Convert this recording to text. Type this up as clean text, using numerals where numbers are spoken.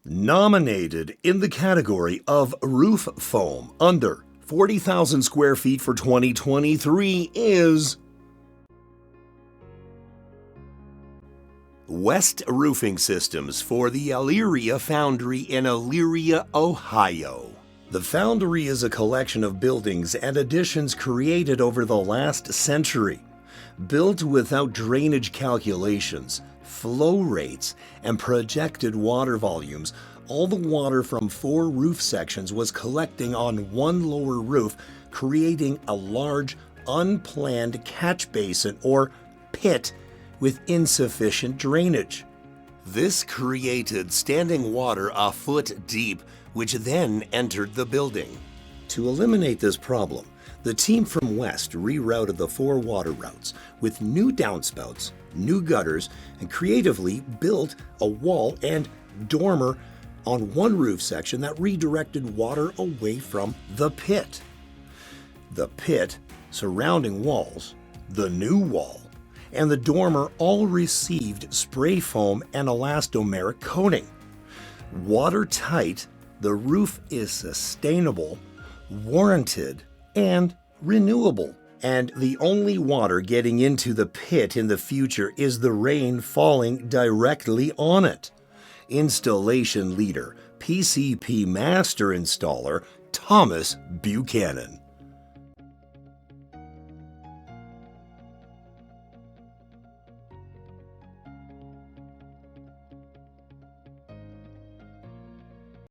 Nominated in the category of roof foam under 40,000 square feet for 2023 is West Roofing Systems for the Elyria Foundry in Elyria, Ohio. The Foundry is a collection of buildings and additions created over the last century. Built without drainage calculations, flow rates, and projected water volumes, all the water from 4 roof sections was collecting on one lower roof, creating a large, unplanned catch basin or pit with insufficient drainage. This created standing water a foot deep, which then entered the building. To eliminate this problem, the team from West rerouted the 4 water routes with new downspouts, new gutters, and creatively built a wall and dormer on one roof section that redirected water away from the pit. The pit, surrounding walls, the new wall, and the dormer all received spray foam and elastomeric coating. Watertight, the roof is sustainable, warranted, and renewable. And the only water getting into the pit in the future is the rain falling directly on it. Installation leader, PCP master installer, Thomas Buchanan.